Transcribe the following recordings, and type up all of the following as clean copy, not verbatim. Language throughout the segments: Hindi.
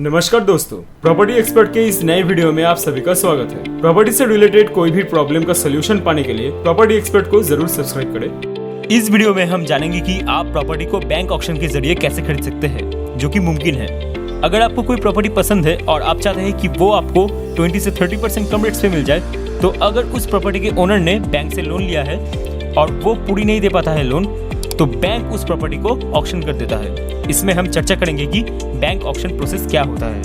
नमस्कार दोस्तों, प्रॉपर्टी एक्सपर्ट के इस नए वीडियो में आप सभी का स्वागत है। प्रॉपर्टी से रिलेटेड कोई भी प्रॉब्लम का सोल्यूशन पाने के लिए प्रॉपर्टी एक्सपर्ट को जरूर सब्सक्राइब करें। इस वीडियो में हम जानेंगे कि आप प्रॉपर्टी को बैंक ऑक्शन के जरिए कैसे खरीद सकते हैं, जो कि मुमकिन है। अगर आपको कोई प्रॉपर्टी पसंद है और आप चाहते हैं कि वो आपको 20 से 30% कम रेट्स पे मिल जाए, तो अगर उस प्रॉपर्टी के ओनर ने बैंक से लोन लिया है और वो पूरी नहीं दे पाता है लोन, तो बैंक उस प्रॉपर्टी को ऑक्शन कर देता है। इसमें हम चर्चा करेंगे कि बैंक ऑक्शन प्रोसेस क्या होता है।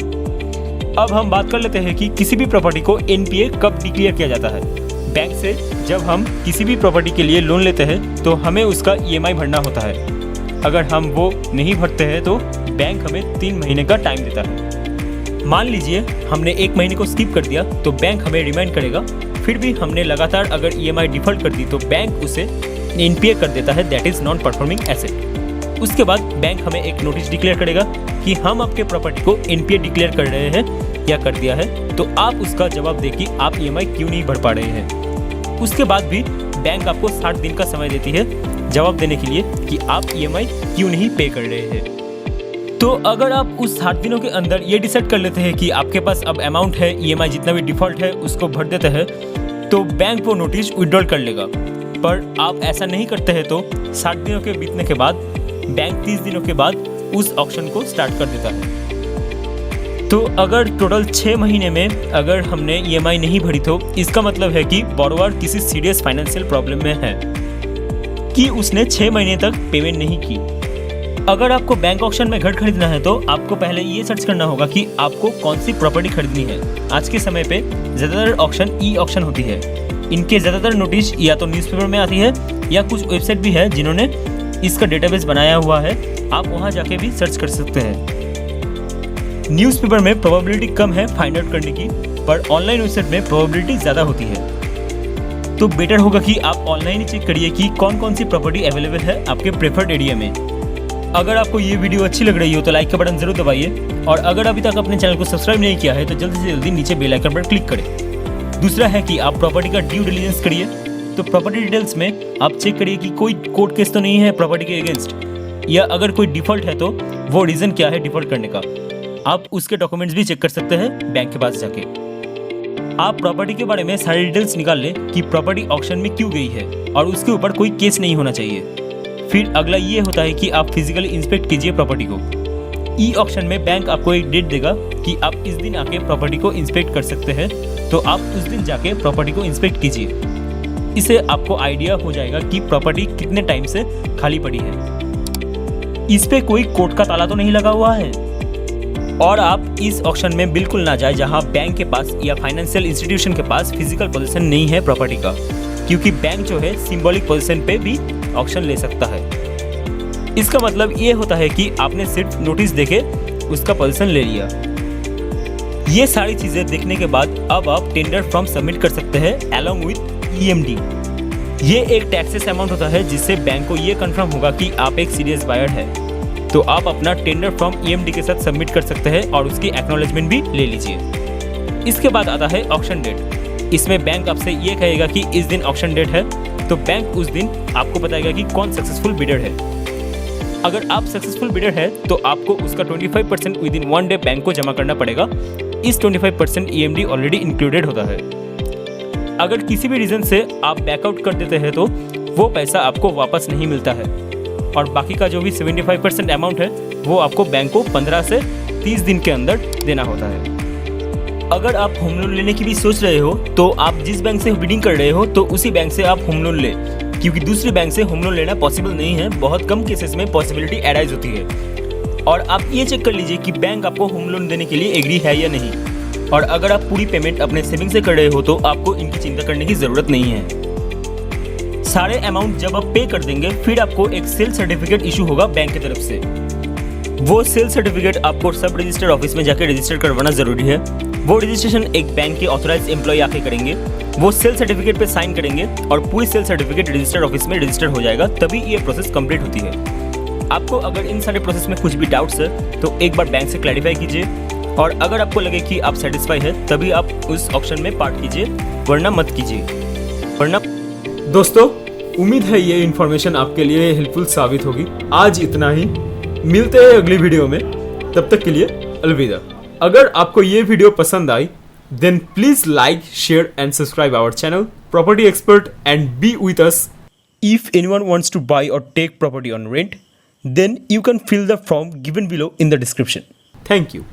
अब हम बात कर लेते हैं कि किसी भी प्रॉपर्टी को एनपीए कब डिक्लेयर किया जाता है। बैंक से जब हम किसी भी प्रॉपर्टी के लिए लोन लेते हैं तो हमें उसका ईएमआई भरना होता है। अगर हम वो नहीं भरते हैं तो बैंक हमें 3 महीने का टाइम देता है। मान लीजिए हमने 1 महीने को स्किप कर दिया तो बैंक हमें रिमाइंड करेगा। फिर भी हमने लगातार अगर ईएमआई डिफॉल्ट कर दी तो बैंक उसे एनपीए कर देता है, that is non performing asset. उसके बाद बैंक हमें एक नोटिस डिक्लेयर करेगा कि हम आपके प्रॉपर्टी को एनपीए डिक्लेयर कर रहे हैं या कर दिया है, तो आप उसका जवाब दें कि आप ईएमआई क्यों नहीं भर पा रहे हैं। उसके बाद भी बैंक आपको 60 दिन का समय देती है जवाब देने के लिए कि आप ईएमआई क्यों नहीं पे कर रहे हैं। तो अगर आप उस 60 दिनों के अंदर ये डिसाइड कर लेते हैं कि आपके पास अब अमाउंट है, ईएमआई जितना भी डिफॉल्ट है उसको भर देते हैं, तो बैंक वो नोटिस विड्रॉल कर लेगा। पर आप ऐसा नहीं करते हैं तो 60 दिनों के बीतने के बाद बैंक 30 दिनों के बाद उस ऑक्शन को स्टार्ट कर देता है। तो अगर टोटल 6 महीने में अगर हमने ईएमआई नहीं भरी तो इसका मतलब है कि बोरोवर किसी सीरियस फाइनेंशियल प्रॉब्लम में है कि उसने 6 महीने तक पेमेंट नहीं की। अगर आपको बैंक ऑक्शन में घर खरीदना है तो आपको पहले ये सर्च करना होगा कि आपको कौन सी प्रॉपर्टी खरीदनी है। आज के समय पे ज़्यादातर ऑक्शन ई ऑक्शन होती है। इनके ज़्यादातर नोटिस या तो न्यूज़पेपर में आती है या कुछ वेबसाइट भी है जिन्होंने इसका डेटाबेस बनाया हुआ है। आप वहां जाके भी सर्च कर सकते हैं। न्यूज़पेपर में प्रोबेबिलिटी कम है फाइंड आउट करने की, पर ऑनलाइन वेबसाइट में प्रोबेबिलिटी ज़्यादा होती है। तो बेटर होगा कि आप ऑनलाइन ही चेक करिए कि कौन कौन सी प्रॉपर्टी अवेलेबल है आपके प्रेफर्ड एरिया में। अगर आपको ये वीडियो अच्छी लग रही हो तो लाइक का बटन जरूर दबाइए, और अगर अभी तक अपने चैनल को सब्सक्राइब नहीं किया है तो जल्दी से जल्दी नीचे बेल आइकन पर क्लिक करें। दूसरा है कि आप प्रॉपर्टी का ड्यू डिलिजेंस करिए। तो प्रॉपर्टी डिटेल्स में आप चेक करिए कि कोई कोर्ट केस तो नहीं है प्रॉपर्टी के अगेंस्ट, या अगर कोई डिफॉल्ट है तो वो रीजन क्या है डिफॉल्ट करने का। आप उसके डॉक्यूमेंट्स भी चेक कर सकते हैं बैंक के पास जाके। आप प्रॉपर्टी के बारे में सारी डिटेल्स निकाल लें कि प्रॉपर्टी ऑक्शन में क्यों गई है और उसके ऊपर कोई केस नहीं होना चाहिए। फिर अगला ये होता है कि आप फिजिकली इंस्पेक्ट कीजिए प्रॉपर्टी को। ई ऑक्शन में बैंक आपको एक डेट देगा कि आप इस दिन आके प्रॉपर्टी को इंस्पेक्ट कर सकते हैं, तो आप उस दिन जाके प्रॉपर्टी को इंस्पेक्ट कीजिए। इससे आपको आइडिया हो जाएगा कि प्रॉपर्टी कितने टाइम से खाली पड़ी है। इस पे कोई कोर्ट का ताला तो नहीं लगा हुआ है। और आप इस ऑक्शन में बिल्कुल ना जाए जहां बैंक के पास या फाइनेंशियल इंस्टीट्यूशन के पास फिजिकल पोजीशन नहीं है प्रॉपर्टी का, क्योंकि बैंक जो है सिंबॉलिक पोजीशन पे भी ऑक्शन ले सकता है। इसका मतलब ये होता है कि आपने सिर्फ नोटिस देके उसका पोजीशन ले लिया। ये सारी चीजें देखने के बाद अब आप टेंडर फॉर्म सबमिट कर सकते हैं अलॉन्ग विद ईएमडी। ये एक टैक्सेस अमाउंट होता है जिससे बैंक को ये कंफर्म होगा कि आप एक सीरियस बायर है। तो आप अपना टेंडर फॉर्म ईएमडी के साथ सबमिट कर सकते हैं और उसकी एक्नॉलेजमेंट भी ले लीजिए। इसके बाद आता है ऑक्शन डेट। इसमें बैंक आपसे ये कहेगा कि इस दिन ऑक्शन डेट है, तो बैंक उस दिन आपको बताएगा कि कौन सक्सेसफुल बिडर है। अगर आप सक्सेसफुल बिडर है तो आपको उसका 25% विद इन 1 डे बैंक को जमा करना पड़ेगा। इस 25% ईएमडी ऑलरेडी इंक्लूडेड होता है। अगर किसी भी रीजन से आप बैकआउट कर देते हैं तो वो पैसा आपको वापस नहीं मिलता है, और बाकी का जो भी 75% अमाउंट है वो आपको बैंक को 15 से 30 दिन के अंदर देना होता है। अगर आप होम लोन लेने की भी सोच रहे हो तो आप जिस बैंक से बिडिंग कर रहे हो तो उसी बैंक से आप होम लोन ले, क्योंकि दूसरी बैंक से होम लोन लेना पॉसिबल नहीं है। बहुत कम केसेस में पॉसिबिलिटी अराइज होती है। और आप ये चेक कर लीजिए कि बैंक आपको होम लोन देने के लिए एग्री है या नहीं। और अगर आप पूरी पेमेंट अपने सेविंग से कर रहे हो तो आपको इनकी चिंता करने की जरूरत नहीं है। सारे अमाउंट जब आप पे कर देंगे फिर आपको एक सेल सर्टिफिकेट इशू होगा बैंक की तरफ से। वो सेल सर्टिफिकेट आपको सब रजिस्टर ऑफिस में जाकर रजिस्टर करवाना जरूरी है। वो रजिस्ट्रेशन एक बैंक के ऑथराइज एम्प्लॉय आके करेंगे। वो सेल सर्टिफिकेट पे साइन करेंगे और पूरी सेल सर्टिफिकेट रजिस्टर ऑफिस में रजिस्टर हो जाएगा, तभी ये प्रोसेस कंप्लीट होती है। आपको अगर इन सारे प्रोसेस में कुछ भी डाउट्स है तो एक बार बैंक से क्लैरिफाई कीजिए, और अगर आपको लगे कि आप सेटिस्फाई है तभी आप उस ऑक्शन में पार्ट कीजिए, वरना मत कीजिए। वरना दोस्तों, उम्मीद है ये इन्फॉर्मेशन आपके लिए हेल्पफुल साबित होगी। आज इतना ही, मिलते हैं अगली वीडियो में। तब तक के लिए अलविदा। अगर आपको ये वीडियो पसंद आई then please like, share and subscribe our channel property expert and be with us. If anyone wants to buy or take property on rent, then you can fill the form given below in the description. Thank you.